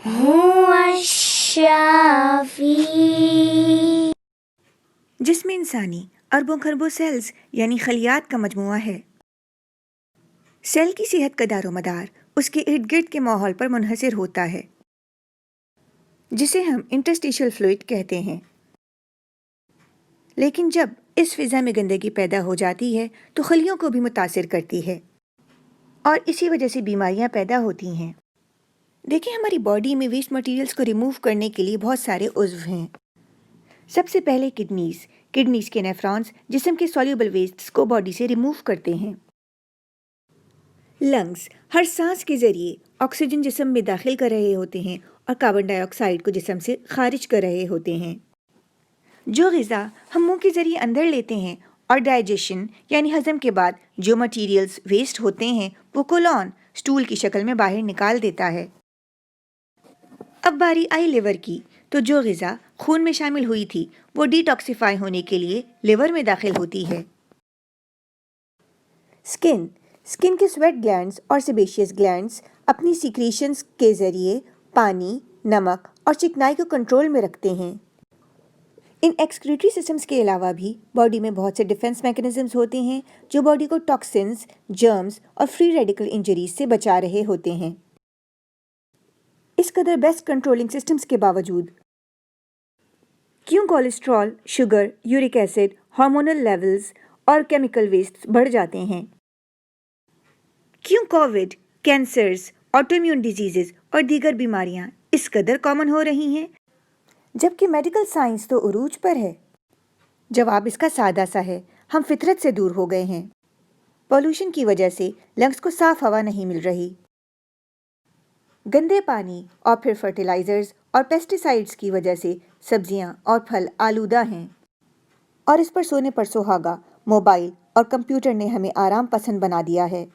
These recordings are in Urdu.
هو الشافي. جسم انسانی اربوں خربوں سیلز یعنی خلیات کا مجموعہ ہے۔ سیل کی صحت کا دار و مدار اس کے ارد گرد کے ماحول پر منحصر ہوتا ہے، جسے ہم انٹرسٹیشل فلوئڈ کہتے ہیں۔ لیکن جب اس فضا میں گندگی پیدا ہو جاتی ہے تو خلیوں کو بھی متاثر کرتی ہے اور اسی وجہ سے بیماریاں پیدا ہوتی ہیں۔ دیکھیں، ہماری باڈی میں ویسٹ مٹیریلز کو ریموو کرنے کے لیے بہت سارے عضو ہیں۔ سب سے پہلے کڈنیز کے نیفرونز جسم کے سولیبل ویسٹس کو باڈی سے ریموو کرتے ہیں۔ لنگز ہر سانس کے ذریعے آکسیجن جسم میں داخل کر رہے ہوتے ہیں اور کاربن ڈائی آکسائڈ کو جسم سے خارج کر رہے ہوتے ہیں۔ جو غذا ہم منہ کے ذریعے اندر لیتے ہیں اور ڈائجیشن یعنی ہضم کے بعد جو مٹیریلز ویسٹ ہوتے ہیں وہ کولون سٹول کی شکل میں باہر نکال دیتا ہے۔ اب باری آئی لیور کی، تو جو غذا خون میں شامل ہوئی تھی وہ ڈی ٹاکسیفائی ہونے کے لیے لیور میں داخل ہوتی ہے۔ اسکن کے سویٹ گلینڈز اور سیبیشیس گلینڈز اپنی سیکریشنز کے ذریعے پانی، نمک اور چکنائی کو کنٹرول میں رکھتے ہیں۔ ان ایکسکریٹری سسٹمز کے علاوہ بھی باڈی میں بہت سے ڈیفنس میکانزمز ہوتے ہیں جو باڈی کو ٹاکسنز، جرمز اور فری ریڈیکل انجریز سے بچا رہے ہوتے ہیں۔ اس قدر بیسٹ کنٹرولنگ سسٹمز کے باوجود کیوں cholesterol, sugar, uric acid, hormonal levels اور کیمیکل ویسٹ بڑھ جاتے ہیں؟ کیوں covid, cancers, autoimmune diseases اور دیگر بیماریاں اس قدر کامن ہو رہی ہیں جبکہ میڈیکل سائنس تو عروج پر ہے؟ جواب اس کا سادہ سا ہے، ہم فطرت سے دور ہو گئے ہیں۔ پولوشن کی وجہ سے لنگز کو صاف ہوا نہیں مل رہی، گندے پانی اور پھر فرٹیلائزرز اور پیسٹی سائڈز کی وجہ سے سبزیاں اور پھل آلودہ ہیں، اور اس پر سونے پر سہاگا موبائل اور کمپیوٹر نے ہمیں آرام پسند بنا دیا ہے،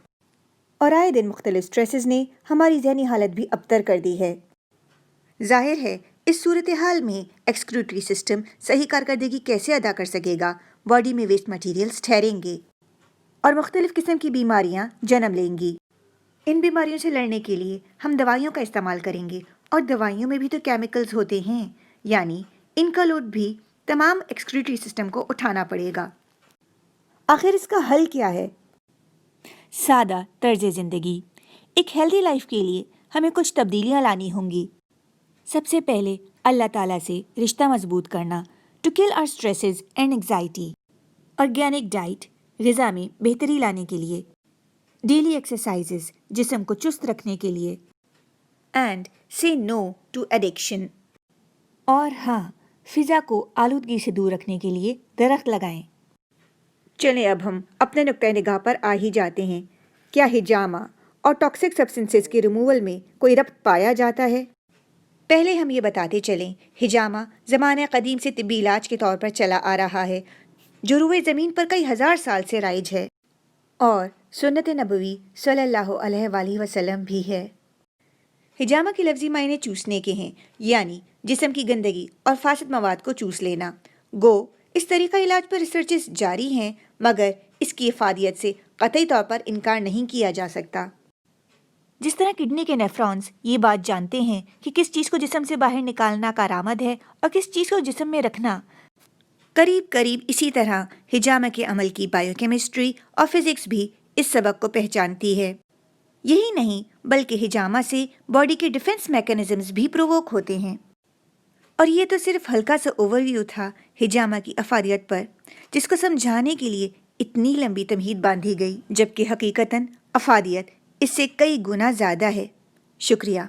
اور آئے دن مختلف سٹریسز نے ہماری ذہنی حالت بھی ابتر کر دی ہے۔ ظاہر ہے اس صورتحال میں ایکسکریٹری سسٹم صحیح کارکردگی کیسے ادا کر سکے گا؟ باڈی میں ویسٹ مٹیریلز ٹھہریں گے اور مختلف قسم کی بیماریاں جنم لیں گی۔ ان بیماریوں سے لڑنے کے لیے ہم دوائیوں کا استعمال کریں گے، اور دوائیوں میں بھی تو کیمیکلز ہوتے ہیں، یعنی ان کا لوڈ بھی تمام ایکسکریٹری سسٹم کو اٹھانا پڑے گا۔ آخر اس کا حل کیا ہے؟ سادہ طرز زندگی۔ ایک ہیلدی لائف کے لیے ہمیں کچھ تبدیلیاں لانی ہوں گی۔ سب سے پہلے اللہ تعالیٰ سے رشتہ مضبوط کرنا، to kill our stresses and anxiety. Organic diet, غذا میں بہتری لانے کے لیے، ڈیلی ایکسرسائزز، جسم کو چست رکھنے کے لیے، اینڈ سے نو ٹو ایڈکشن۔ اور ہاں، فضا کو آلودگی سے دور رکھنے کے لیے درخت لگائیں۔ چلیں اب ہم اپنے نقطۂ نگاہ پر آ ہی جاتے ہیں۔ کیا ہجامہ اور ٹاکسک سبسٹنسز کے ریموول میں کوئی ربط پایا جاتا ہے؟ پہلے ہم یہ بتاتے چلیں، ہجامہ زمانہ قدیم سے طبی علاج کے طور پر چلا آ رہا ہے جو روئے زمین پر کئی ہزار سال سے رائج ہے، اور سنت نبوی صلی اللہ علیہ وآلہ وسلم بھی ہے۔ ہجامہ کے لفظی معنی چوسنے کے ہیں، یعنی جسم کی گندگی اور فاسد مواد کو چوس لینا۔ گو اس طریقہ علاج پر ریسرچز جاری ہیں، مگر اس کی افادیت سے قطعی طور پر انکار نہیں کیا جا سکتا۔ جس طرح کڈنی کے نیفرونز یہ بات جانتے ہیں کہ کس چیز کو جسم سے باہر نکالنا کارآمد ہے اور کس چیز کو جسم میں رکھنا، قریب اسی طرح ہجامہ کے عمل کی بائیو کیمسٹری اور فزکس بھی اس سبق کو پہچانتی ہے۔ یہی نہیں بلکہ ہجامہ سے باڈی کے ڈیفنس میکانزمز بھی پرووک ہوتے ہیں۔ اور یہ تو صرف ہلکا سا اوور ویو تھا ہجامہ کی افادیت پر، جس کو سمجھانے کے لیے اتنی لمبی تمہید باندھی گئی، جبکہ حقیقتاً افادیت اس سے کئی گنا زیادہ ہے۔ شکریہ۔